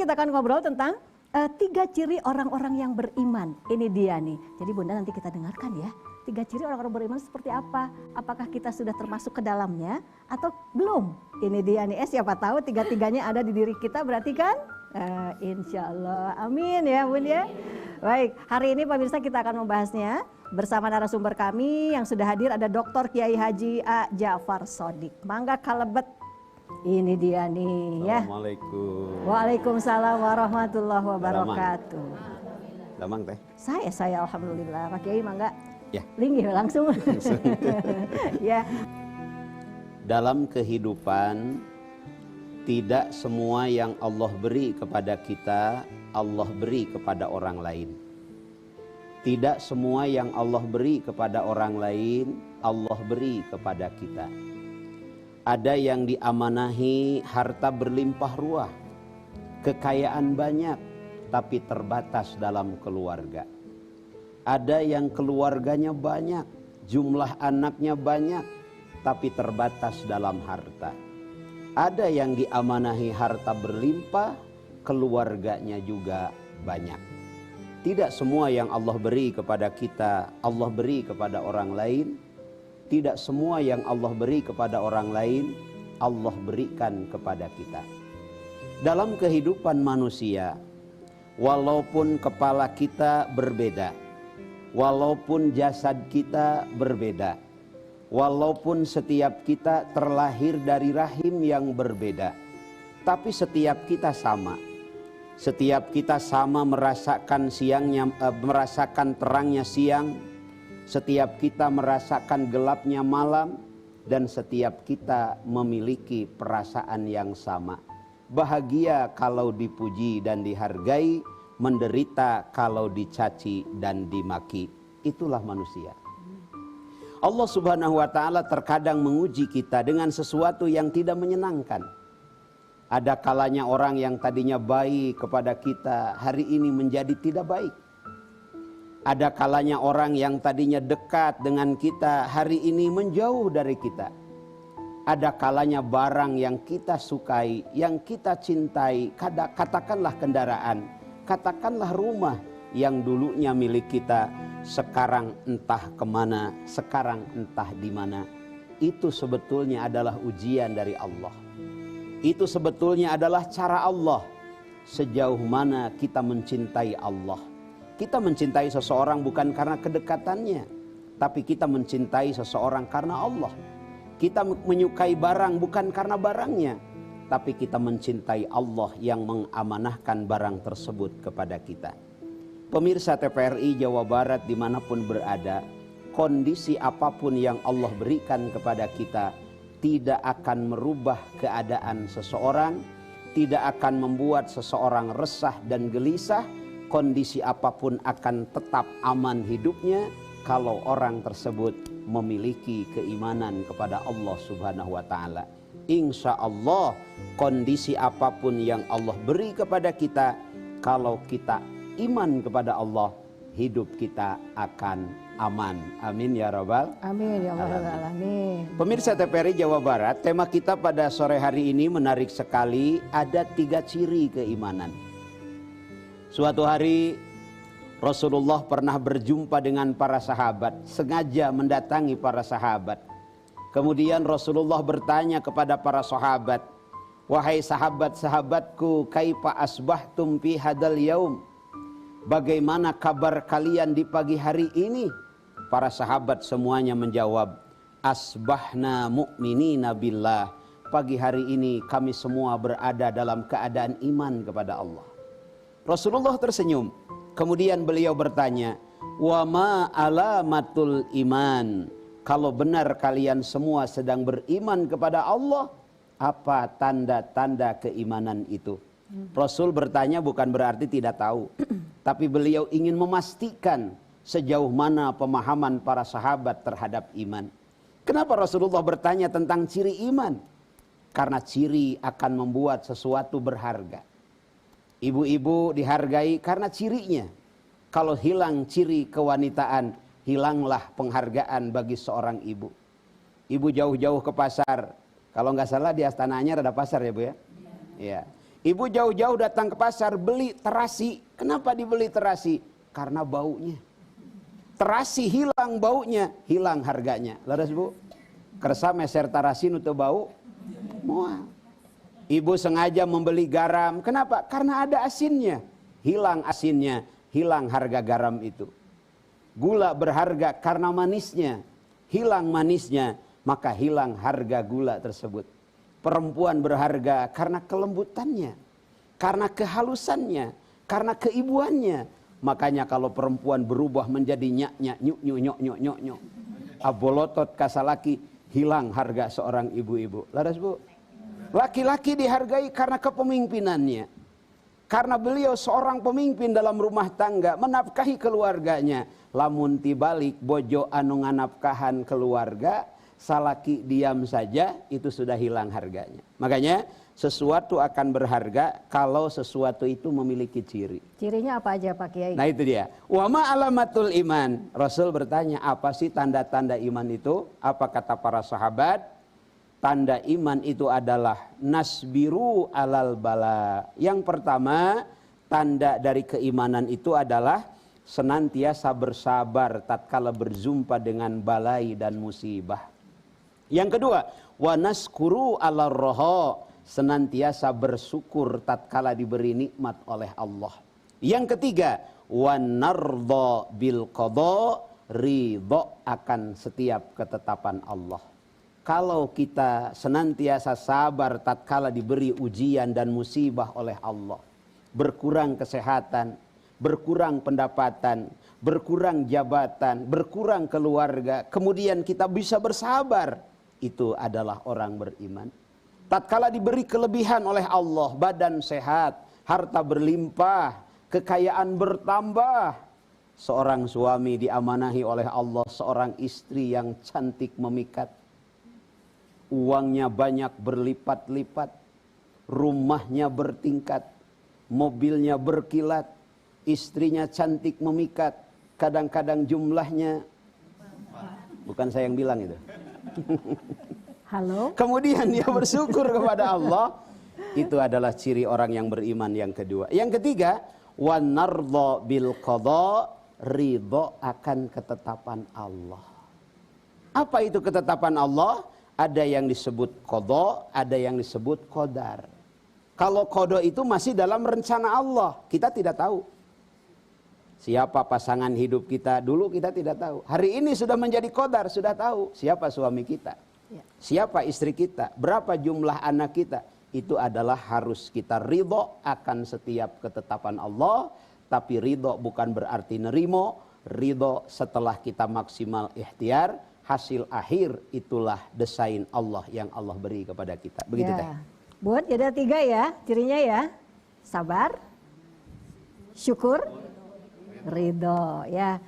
kita akan ngobrol tentang 3 ciri orang-orang yang beriman. Ini dia nih. Jadi Bunda nanti kita dengarkan ya. 3 ciri orang-orang beriman seperti apa? Apakah kita sudah termasuk ke dalamnya atau belum? Ini dia nih. Siapa tahu 3-3-nya ada di diri kita, berarti kan? Insya Allah. Amin ya Bun ya. Baik, hari ini pemirsa kita akan membahasnya bersama narasumber kami yang sudah hadir, ada Dr. Kiai Haji A. Ja'far Shodiq. Mangga kalebet. Ini dia nih ya. Assalamualaikum. Waalaikumsalam warahmatullahi wabarakatuh. Damang teh. Saya alhamdulillah. Pak Kiai mangga. Ya. Linggih langsung. Ya. Dalam kehidupan tidak semua yang Allah beri kepada kita Allah beri kepada orang lain. Tidak semua yang Allah beri kepada orang lain Allah beri kepada kita. Ada yang diamanahi harta berlimpah ruah, kekayaan banyak, tapi terbatas dalam keluarga. Ada yang keluarganya banyak, jumlah anaknya banyak, tapi terbatas dalam harta. Ada yang diamanahi harta berlimpah, keluarganya juga banyak. Tidak semua yang Allah beri kepada kita, Allah beri kepada orang lain. Tidak semua yang Allah beri kepada orang lain, Allah berikan kepada kita. Dalam kehidupan manusia, walaupun kepala kita berbeda, walaupun jasad kita berbeda, walaupun setiap kita terlahir dari rahim yang berbeda, tapi setiap kita sama. Setiap kita sama merasakan merasakan terangnya siang. Setiap kita merasakan gelapnya malam, dan setiap kita memiliki perasaan yang sama. Bahagia kalau dipuji dan dihargai, menderita kalau dicaci dan dimaki. Itulah manusia. Allah Subhanahu wa ta'ala terkadang menguji kita dengan sesuatu yang tidak menyenangkan. Ada kalanya orang yang tadinya baik kepada kita, hari ini menjadi tidak baik. Ada kalanya orang yang tadinya dekat dengan kita, hari ini menjauh dari kita. Ada kalanya barang yang kita sukai, yang kita cintai, katakanlah kendaraan, katakanlah rumah yang dulunya milik kita, sekarang entah kemana, sekarang entah di mana. Itu sebetulnya adalah ujian dari Allah. Itu sebetulnya adalah cara Allah. Sejauh mana kita mencintai Allah. Kita mencintai seseorang bukan karena kedekatannya, tapi kita mencintai seseorang karena Allah. Kita menyukai barang bukan karena barangnya, tapi kita mencintai Allah yang mengamanahkan barang tersebut kepada kita. Pemirsa TVRI Jawa Barat dimanapun berada, kondisi apapun yang Allah berikan kepada kita tidak akan merubah keadaan seseorang, tidak akan membuat seseorang resah dan gelisah. Kondisi apapun akan tetap aman hidupnya kalau orang tersebut memiliki keimanan kepada Allah Subhanahu wa ta'ala. Insya Allah kondisi apapun yang Allah beri kepada kita, kalau kita iman kepada Allah, hidup kita akan aman. Amin ya rabbal Amin ya rabbal alamin. Pemirsa TVRI Jawa Barat, tema kita pada sore hari ini menarik sekali. Ada 3 ciri keimanan. Suatu hari Rasulullah pernah berjumpa dengan para sahabat, sengaja mendatangi para sahabat. Kemudian Rasulullah bertanya kepada para sahabat, "Wahai sahabat-sahabatku, kaifa asbahtum fi hadal yaum?" Bagaimana kabar kalian di pagi hari ini? Para sahabat semuanya menjawab, "Asbahna mu'minina billah." Pagi hari ini kami semua berada dalam keadaan iman kepada Allah. Rasulullah tersenyum. Kemudian beliau bertanya, "Wa ma alamatul iman?" Kalau benar kalian semua sedang beriman kepada Allah, apa tanda-tanda keimanan itu? Rasul bertanya bukan berarti tidak tahu, tapi beliau ingin memastikan sejauh mana pemahaman para sahabat terhadap iman. Kenapa Rasulullah bertanya tentang ciri iman? Karena ciri akan membuat sesuatu berharga. Ibu-ibu dihargai karena cirinya. Kalau hilang ciri kewanitaan, hilanglah penghargaan bagi seorang ibu. Ibu jauh-jauh ke pasar. Kalau nggak salah di Astana Anyar ada pasar ya Bu ya? Iya. Ibu jauh-jauh datang ke pasar beli terasi. Kenapa dibeli terasi? Karena baunya. Terasi hilang baunya, hilang harganya. Laras Bu, kersa meser terasi nutu bau, mual. Ibu sengaja membeli garam. Kenapa? Karena ada asinnya. Hilang asinnya, hilang harga garam itu. Gula berharga karena manisnya. Hilang manisnya, maka hilang harga gula tersebut. Perempuan berharga karena kelembutannya, karena kehalusannya, karena keibuannya. Makanya kalau perempuan berubah menjadi nyak-nyak, nyuk-nyuk, abolotot kasalaki, hilang harga seorang ibu-ibu. Laras Bu. Laki-laki dihargai karena kepemimpinannya. Karena beliau seorang pemimpin dalam rumah tangga, menafkahi keluarganya. Lamun tibalik bojo anu nganafkahan keluarga, salaki diam saja, itu sudah hilang harganya. Makanya sesuatu akan berharga kalau sesuatu itu memiliki ciri. Cirinya apa aja Pak Kiai? Nah itu dia. Wa ma alamatul iman. Rasul bertanya, apa sih tanda-tanda iman itu? Apa kata para sahabat? Tanda iman itu adalah nasbiru alal bala. Yang pertama, tanda dari keimanan itu adalah senantiasa bersabar tatkala berjumpa dengan balai dan musibah. Yang kedua, wa naskuru ala roho, senantiasa bersyukur tatkala diberi nikmat oleh Allah. Yang ketiga, wa nardha bil qada, ridho akan setiap ketetapan Allah. Kalau kita senantiasa sabar tatkala diberi ujian dan musibah oleh Allah, berkurang kesehatan, berkurang pendapatan, berkurang jabatan, berkurang keluarga, kemudian kita bisa bersabar, itu adalah orang beriman. Tatkala diberi kelebihan oleh Allah, badan sehat, harta berlimpah, kekayaan bertambah, seorang suami diamanahi oleh Allah seorang istri yang cantik memikat, uangnya banyak berlipat-lipat, rumahnya bertingkat, mobilnya berkilat, istrinya cantik memikat, kadang-kadang jumlahnya, bukan saya yang bilang itu. Halo? Kemudian dia bersyukur kepada Allah, itu adalah ciri orang yang beriman yang kedua. Yang ketiga, wa nardha bil qada, ridho akan ketetapan Allah. Apa itu ketetapan Allah? Ada yang disebut qada, ada yang disebut qadar. Kalau qada itu masih dalam rencana Allah, kita tidak tahu. Siapa pasangan hidup kita dulu kita tidak tahu. Hari ini sudah menjadi qadar, sudah tahu siapa suami kita. Siapa istri kita, berapa jumlah anak kita. Itu adalah harus kita ridho akan setiap ketetapan Allah. Tapi ridho bukan berarti nerimo. Ridho setelah kita maksimal ikhtiar, hasil akhir itulah desain Allah yang Allah beri kepada kita. Begitu Teh. Buat jadi ada 3 ya cirinya ya. Sabar, syukur, ridho ya.